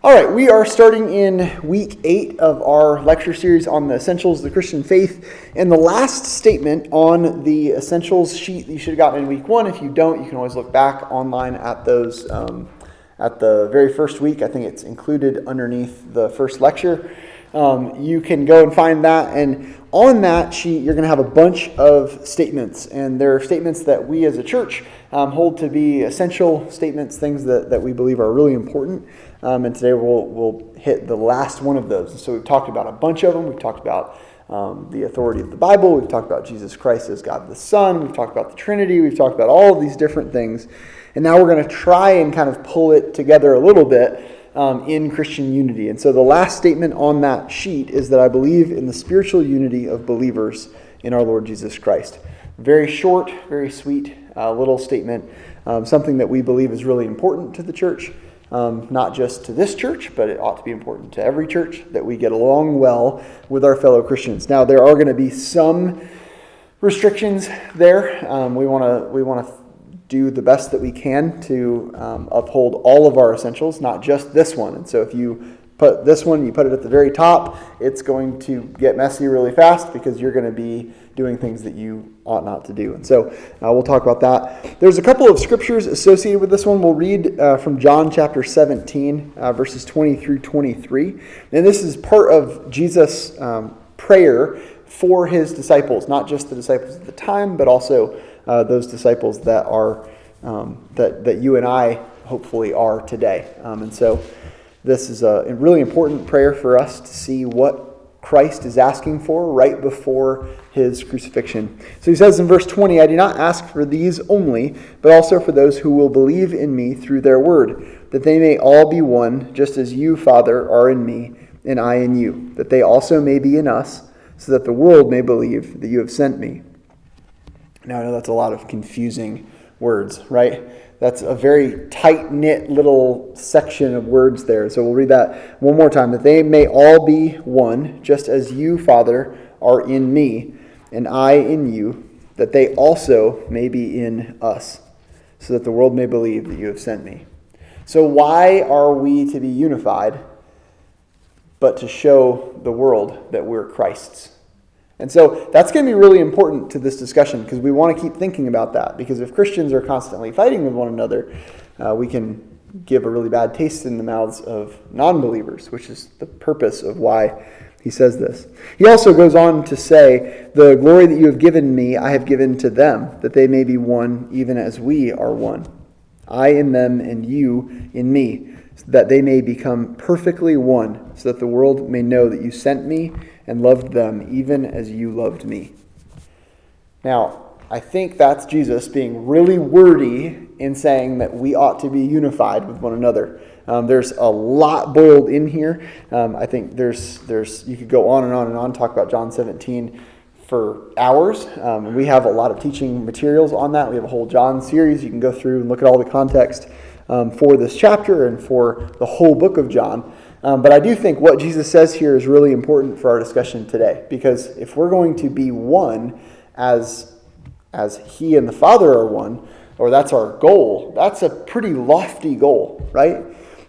All right, we are starting in week 8 of our lecture series on the essentials of the Christian faith. And the last statement on the essentials sheet that you should have gotten in week 1. If you don't, you can always look back online at those at the very first week. I think it's included underneath the first lecture. You can go and find that. And on that sheet, you're going to have a bunch of statements. And they're statements that we as a church hold to be essential statements, things that we believe are really important. And today we'll hit the last one of those. And so we've talked about a bunch of them. We've talked about the authority of the Bible. We've talked about Jesus Christ as God the Son. We've talked about the Trinity. We've talked about all of these different things. And now we're going to try and kind of pull it together a little bit in Christian unity. And so the last statement on that sheet is that I believe in the spiritual unity of believers in our Lord Jesus Christ. Very short, very sweet little statement, something that we believe is really important to the church. Not just to this church, but it ought to be important to every church that we get along well with our fellow Christians. Now, there are going to be some restrictions there. We want to do the best that we can to uphold all of our essentials, not just this one. And so if you put this one, you put it at the very top, it's going to get messy really fast because you're going to be doing things that you ought not to do. And so we'll talk about that. There's a couple of scriptures associated with this one. We'll read from John chapter 17, verses 20 through 23. And this is part of Jesus' prayer for his disciples, not just the disciples at the time, but also those disciples that are that you and I hopefully are today. And so this is a really important prayer for us to see what Christ is asking for right before his crucifixion. So he says in verse 20, I do not ask for these only, but also for those who will believe in me through their word, that they may all be one, just as you, Father, are in me, and I in you, that they also may be in us, so that the world may believe that you have sent me. Now, I know that's a lot of confusing words, right? That's a very tight-knit little section of words there. So we'll read that one more time. That they may all be one, just as you, Father, are in me, and I in you, that they also may be in us, so that the world may believe that you have sent me. So why are we to be unified, but to show the world that we're Christ's? And so that's going to be really important to this discussion because we want to keep thinking about that. Because if Christians are constantly fighting with one another, we can give a really bad taste in the mouths of non-believers, which is the purpose of why he says this. He also goes on to say, the glory that you have given me, I have given to them, that they may be one even as we are one. I in them and you in me, so that they may become perfectly one, so that the world may know that you sent me and loved them even as you loved me. Now, I think that's Jesus being really wordy in saying that we ought to be unified with one another. There's a lot boiled in here. I think there's you could go on and on and on, talk about John 17 for hours. We have a lot of teaching materials on that. We have a whole John series. You can go through and look at all the context for this chapter and for the whole book of John. But I do think what Jesus says here is really important for our discussion today. Because if we're going to be one as he and the Father are one, or that's our goal, that's a pretty lofty goal, right?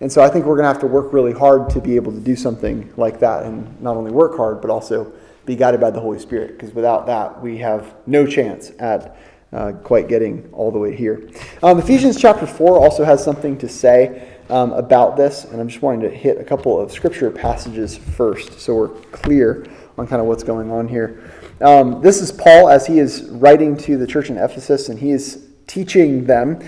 And so I think we're going to have to work really hard to be able to do something like that. And not only work hard, but also be guided by the Holy Spirit. Because without that, we have no chance at quite getting all the way here. Ephesians chapter 4 also has something to say about this, and I'm just wanting to hit a couple of scripture passages first so we're clear on kind of what's going on here. This is Paul as he is writing to the church in Ephesus, and he is teaching them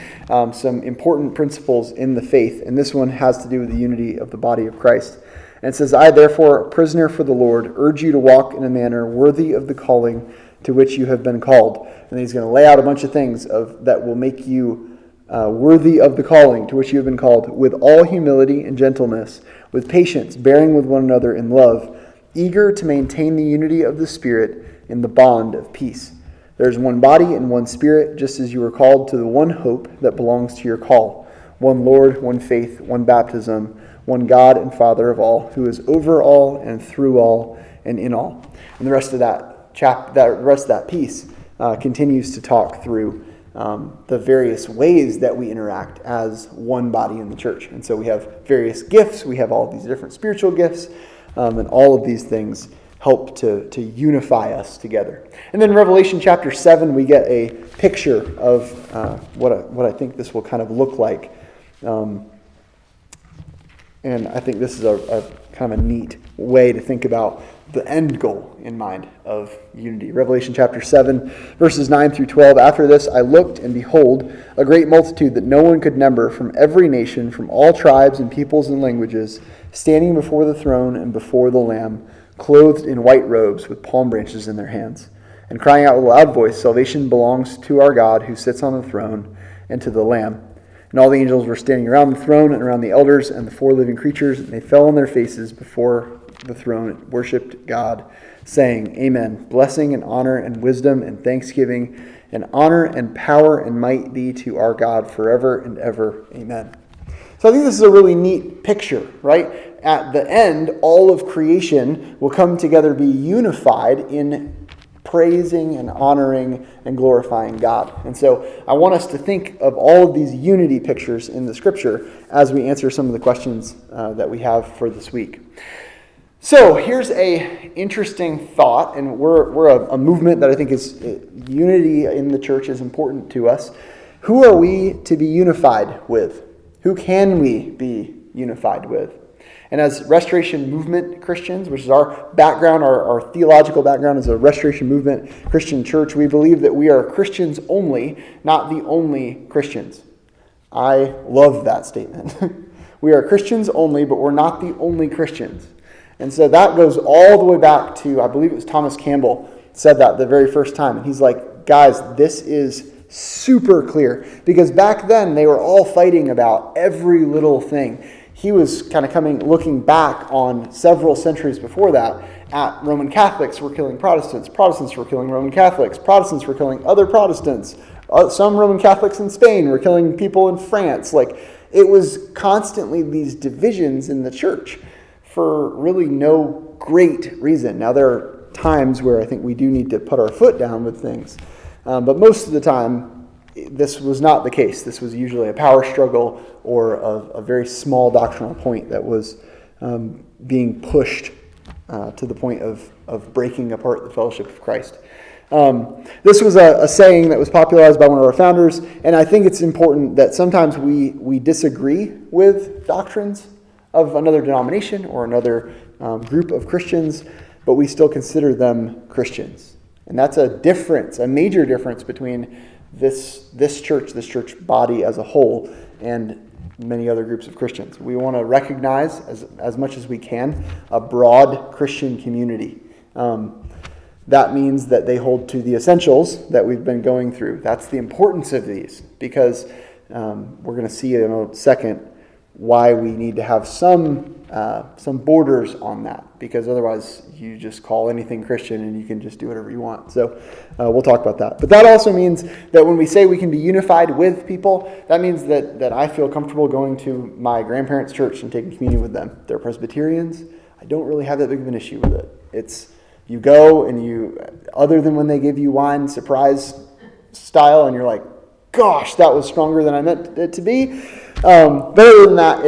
some important principles in the faith, and this one has to do with the unity of the body of Christ. And it says, I therefore, a prisoner for the Lord, urge you to walk in a manner worthy of the calling to which you have been called. And then he's going to lay out a bunch of things that will make you worthy of the calling to which you have been called, with all humility and gentleness, with patience, bearing with one another in love, eager to maintain the unity of the Spirit in the bond of peace. There is one body and one Spirit, just as you were called to the one hope that belongs to your call. One Lord, one faith, one baptism, one God and Father of all, who is over all and through all and in all. And the rest of that piece continues to talk through the various ways that we interact as one body in the church. And so we have various gifts. We have all these different spiritual gifts, and all of these things help to unify us together. And then Revelation chapter 7, we get a picture of what I think this will kind of look like. And I think this is a kind of a neat way to think about the end goal in mind of unity. Revelation chapter 7, verses 9 through 12. After this I looked, and behold, a great multitude that no one could number, from every nation, from all tribes and peoples and languages, standing before the throne and before the Lamb, clothed in white robes with palm branches in their hands, and crying out with a loud voice, Salvation belongs to our God who sits on the throne and to the Lamb. And all the angels were standing around the throne and around the elders and the four living creatures, and they fell on their faces before the throne and worshipped God, saying, Amen. Blessing and honor and wisdom and thanksgiving and honor and power and might be to our God forever and ever. Amen. So I think this is a really neat picture, right? At the end, all of creation will come together, be unified in praising and honoring and glorifying God. And so I want us to think of all of these unity pictures in the Scripture as we answer some of the questions that we have for this week. So here's a interesting thought, and we're a movement that I think is unity in the church is important to us. Who are we to be unified with? Who can we be unified with? And as Restoration Movement Christians, which is our background, our theological background as a Restoration Movement Christian church, we believe that we are Christians only, not the only Christians. I love that statement. We are Christians only, but we're not the only Christians. And so that goes all the way back to, I believe it was Thomas Campbell said that the very first time. And he's like, guys, this is super clear. Because back then, they were all fighting about every little thing. He was kind of looking back on several centuries before that at Roman Catholics were killing Protestants. Protestants were killing Roman Catholics. Protestants were killing other Protestants. Some Roman Catholics in Spain were killing people in France. Like, it was constantly these divisions in the church for really no great reason. Now, there are times where I think we do need to put our foot down with things. But most of the time, this was not the case. This was usually a power struggle or a very small doctrinal point that was being pushed to the point of breaking apart the fellowship of Christ. This was a saying that was popularized by one of our founders, and I think it's important that sometimes we disagree with doctrines of another denomination or another group of Christians, but we still consider them Christians. And that's a major difference between this church body as a whole, and many other groups of Christians. We want to recognize, as much as we can, a broad Christian community. That means that they hold to the essentials that we've been going through. That's the importance of these, because we're going to see in a second why we need to have some borders on that, because otherwise you just call anything Christian and you can just do whatever you want. So we'll talk about that. But that also means that when we say we can be unified with people, that means that I feel comfortable going to my grandparents' church and taking communion with them. They're Presbyterians. I don't really have that big of an issue with it. It's you go and you, other than when they give you wine surprise style and you're like, gosh, that was stronger than I meant it to be. But other than that,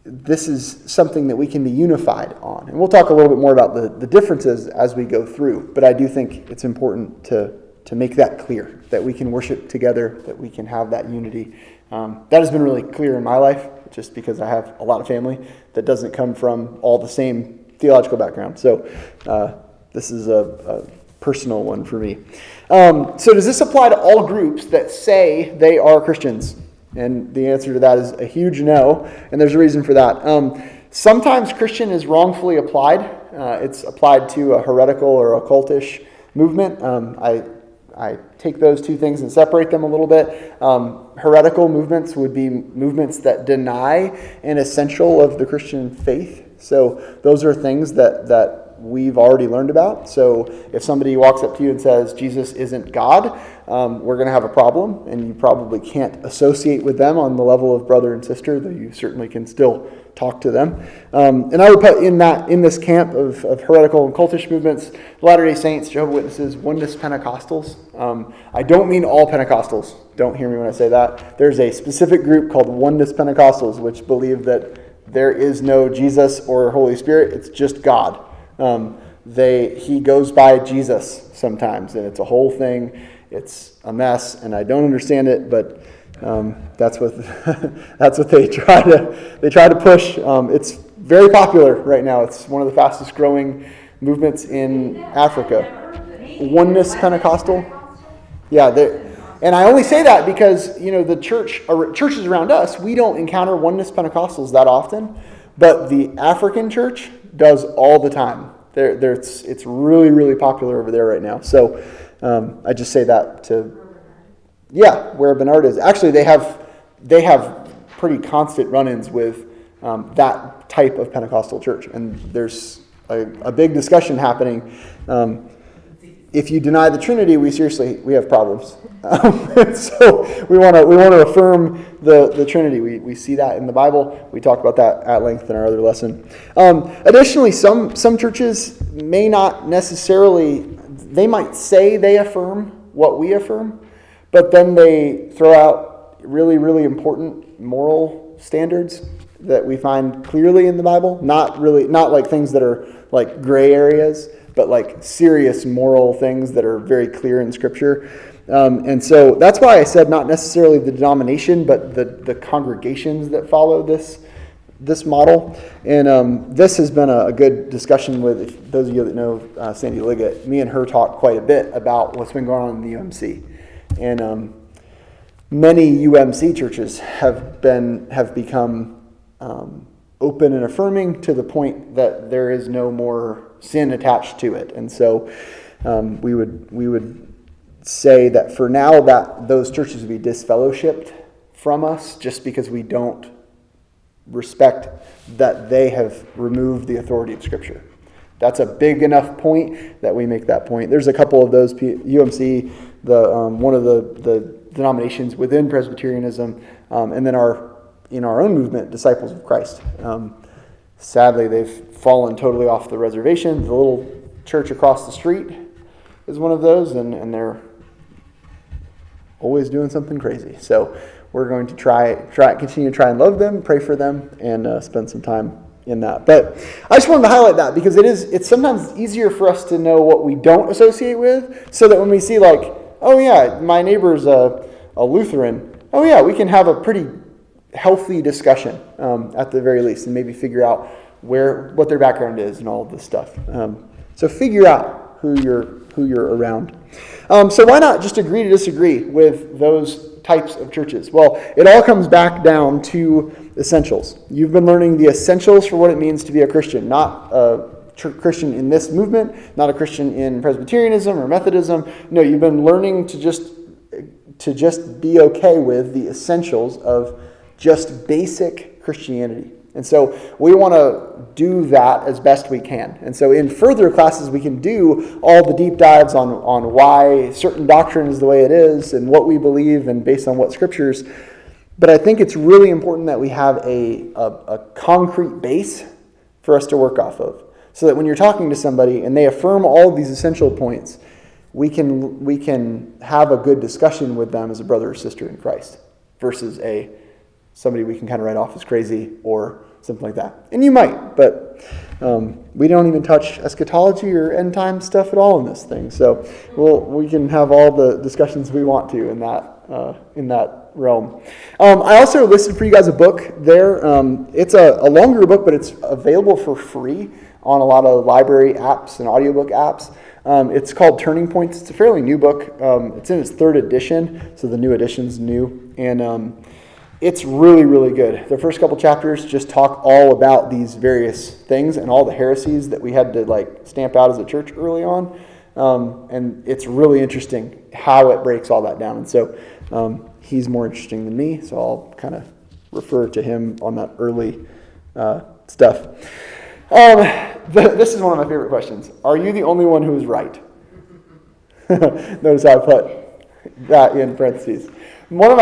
this is something that we can be unified on. And we'll talk a little bit more about the differences as we go through. But I do think it's important to make that clear, that we can worship together, that we can have that unity. That has been really clear in my life, just because I have a lot of family that doesn't come from all the same theological background. So this is a personal one for me. So does this apply to all groups that say they are Christians? And the answer to that is a huge no, and there's a reason for that. Sometimes Christian is wrongfully applied. It's applied to a heretical or occultish movement. I take those two things and separate them a little bit. Heretical movements would be movements that deny an essential of the Christian faith. So those are things that we've already learned about. So if somebody walks up to you and says Jesus isn't God, we're going to have a problem, and you probably can't associate with them on the level of brother and sister, though you certainly can still talk to them. And I would put in this camp of heretical and cultish movements, Latter-day Saints, Jehovah's Witnesses, Oneness Pentecostals. I don't mean all Pentecostals. Don't hear me when I say that. There's a specific group called Oneness Pentecostals, which believe that there is no Jesus or Holy Spirit. It's just God. He goes by Jesus sometimes, and it's a whole thing. It's a mess, and I don't understand it, but that's what that's what they try to push. It's very popular right now. It's one of the fastest growing movements in Africa. Oneness Pentecostal. Yeah, and I only say that because the churches around us, we don't encounter Oneness Pentecostals that often, but the African church does all the time. It's really, really popular over there right now. So I just say that where Bernard is. Actually, they have pretty constant run-ins with that type of Pentecostal church, and there's a big discussion happening. If you deny the Trinity, we have problems. So we want to affirm the Trinity. We see that in the Bible. We talked about that at length in our other lesson. Additionally, some churches may not necessarily, they might say they affirm what we affirm, but then they throw out really, really important moral standards that we find clearly in the Bible. Not like things that are like gray areas, but like serious moral things that are very clear in Scripture. And so that's why I said not necessarily the denomination, but the congregations that follow this model. And this has been a good discussion with those of you that know Sandy Liggett. Me and her talk quite a bit about what's been going on in the UMC. And many UMC churches have become open and affirming to the point that there is no more sin attached to it. And so we would say that for now that those churches would be disfellowshipped from us just because we don't respect that they have removed the authority of Scripture. That's a big enough point that we make that point. There's a couple of those, UMC, one of the denominations within Presbyterianism, and then in our own movement, Disciples of Christ. Sadly, they've fallen totally off the reservation. The little church across the street is one of those, and they're always doing something crazy. So we're going to continue to try and love them, pray for them, and spend some time in that. But I just wanted to highlight that because it's sometimes easier for us to know what we don't associate with, so that when we see like, oh yeah, my neighbor's a Lutheran, oh yeah, we can have a pretty healthy discussion at the very least, and maybe figure out what their background is and all of this stuff. So figure out who you're around. So why not just agree to disagree with those types of churches? Well, it all comes back down to essentials. You've been learning the essentials for what it means to be a Christian, not a Christian in this movement, not a Christian in Presbyterianism or Methodism. No, you've been learning to just be okay with the essentials of just basic Christianity. And so we want to do that as best we can. And so in further classes, we can do all the deep dives on why certain doctrine is the way it is and what we believe and based on what scriptures. But I think it's really important that we have a concrete base for us to work off of. So that when you're talking to somebody and they affirm all of these essential points, we can have a good discussion with them as a brother or sister in Christ versus somebody we can kind of write off as crazy or something like that. And you might, but we don't even touch eschatology or end time stuff at all in this thing. So we can have all the discussions we want to in that realm. I also listed for you guys a book there. It's a longer book, but it's available for free on a lot of library apps and audiobook apps. It's called Turning Points. It's a fairly new book. It's in its 3rd edition, so the new edition's new. And it's really, really good. The first couple chapters just talk all about these various things and all the heresies that we had to stamp out as a church early on. And it's really interesting how it breaks all that down. And so he's more interesting than me, so I'll kind of refer to him on that early stuff. This is one of my favorite questions. Are you the only one who is right? Notice how I put that in parentheses. One of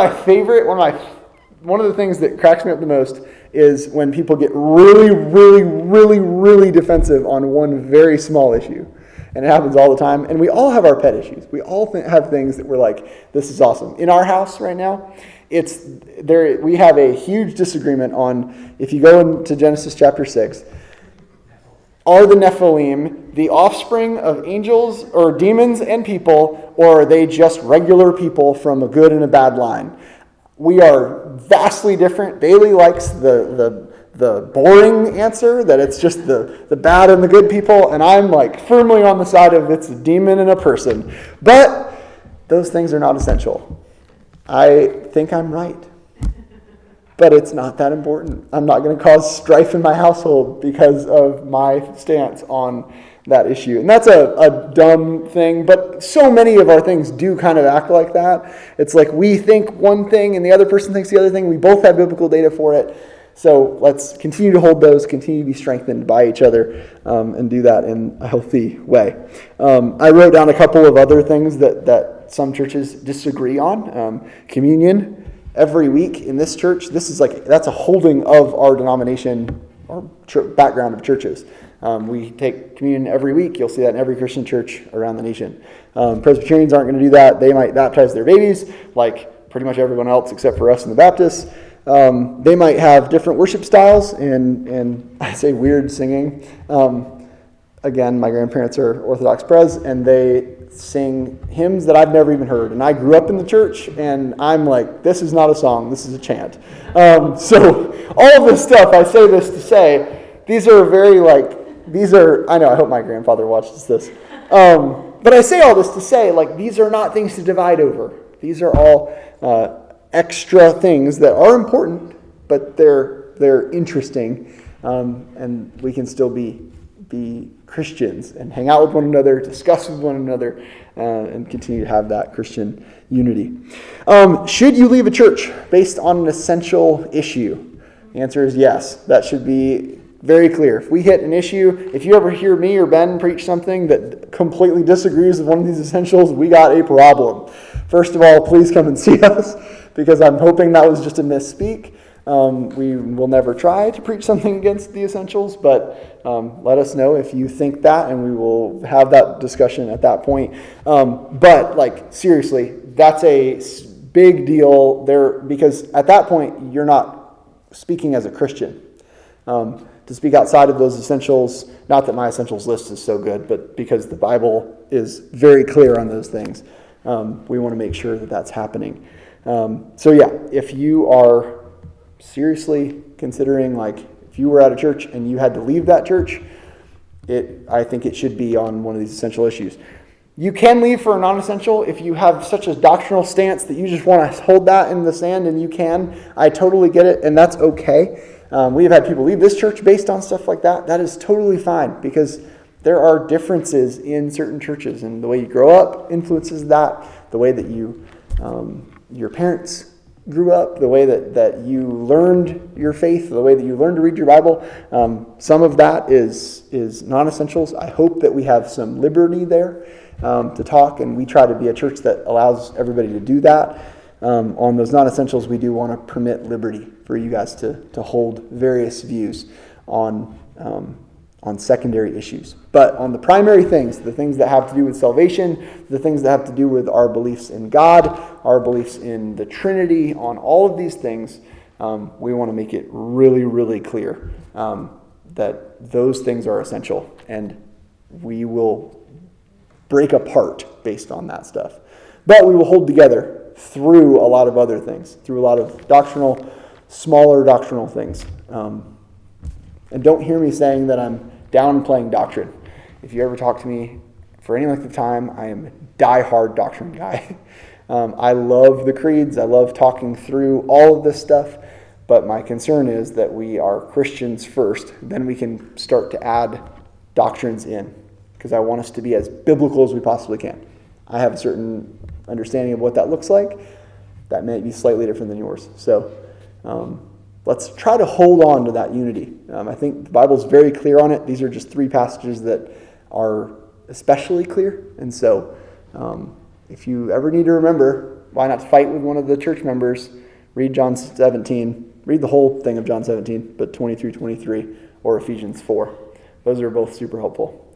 the things that cracks me up the most is when people get really, really, really, really defensive on one very small issue. And it happens all the time. And we all have our pet issues. We all have things that we're like, this is awesome. In our house right now, we have a huge disagreement on, if you go into Genesis chapter 6, are the Nephilim the offspring of angels or demons and people, or are they just regular people from a good and a bad line? We are vastly different. Bailey likes the boring answer, that it's just the bad and the good people, and I'm like firmly on the side of it's a demon and a person. But those things are not essential. I think I'm right. But it's not that important. I'm not going to cause strife in my household because of my stance on that issue. And that's a dumb thing, but so many of our things do kind of act like that. It's like we think one thing and the other person thinks the other thing. We both have biblical data for it. So let's continue to hold those, continue to be strengthened by each other, and do that in a healthy way. I wrote down a couple of other things that some churches disagree on. Communion. Every week in this church, that's a holding of our denomination or background of churches. We take communion every week. You'll see that in every Christian church around the nation. Presbyterians aren't going to do that. They might baptize their babies like pretty much everyone else except for us and the Baptists. They might have different worship styles and I say weird singing. Again, my grandparents are Orthodox Pres, and they sing hymns that I've never even heard. And I grew up in the church, and I'm like, this is not a song, this is a chant. So all of this stuff, I say this to say, I know, I hope my grandfather watches this. But I say all this to say, these are not things to divide over. These are all extra things that are important, but they're interesting, and we can still be Christians and hang out with one another, discuss with one another, and continue to have that Christian unity. Should you leave a church based on an essential issue? The answer is yes. That should be very clear. If we hit an issue, if you ever hear me or Ben preach something that completely disagrees with one of these essentials, we got a problem. First of all, please come and see us, because I'm hoping that was just a misspeak. We will never try to preach something against the essentials, but let us know if you think that, and we will have that discussion at that point. But seriously, that's a big deal there, because at that point, you're not speaking as a Christian. To speak outside of those essentials, not that my essentials list is so good, but because the Bible is very clear on those things, we want to make sure that that's happening. So yeah, if you are seriously considering, if you were at a church and you had to leave that church, I think it should be on one of these essential issues. You can leave for a non-essential if you have such a doctrinal stance that you just want to hold that in the sand, and you can. I totally get it, and that's okay. We've had people leave this church based on stuff like that. That is totally fine, because there are differences in certain churches, and the way you grow up influences that, the way that your parents grew up, the way that you learned your faith, the way that you learned to read your Bible. Some of that is non-essentials. I hope that we have some liberty there to talk, and we try to be a church that allows everybody to do that. On those non-essentials, we do want to permit liberty for you guys to hold various views on secondary issues. But on the primary things, the things that have to do with salvation, the things that have to do with our beliefs in God, our beliefs in the Trinity, on all of these things, we want to make it really, really clear that those things are essential, and we will break apart based on that stuff. But we will hold together through a lot of other things, through a lot of smaller doctrinal things. And don't hear me saying that I'm downplaying doctrine. If you ever talk to me for any length of time, I am a die-hard doctrine guy. I love the creeds. I love talking through all of this stuff. But my concern is that we are Christians first. Then we can start to add doctrines in, because I want us to be as biblical as we possibly can. I have a certain understanding of what that looks like. That may be slightly different than yours. So let's try to hold on to that unity. I think the Bible's very clear on it. These are just 3 passages that are especially clear. And so if you ever need to remember why not to fight with one of the church members, read John 17. Read the whole thing of John 17, but 20 through 23, or Ephesians 4. Those are both super helpful.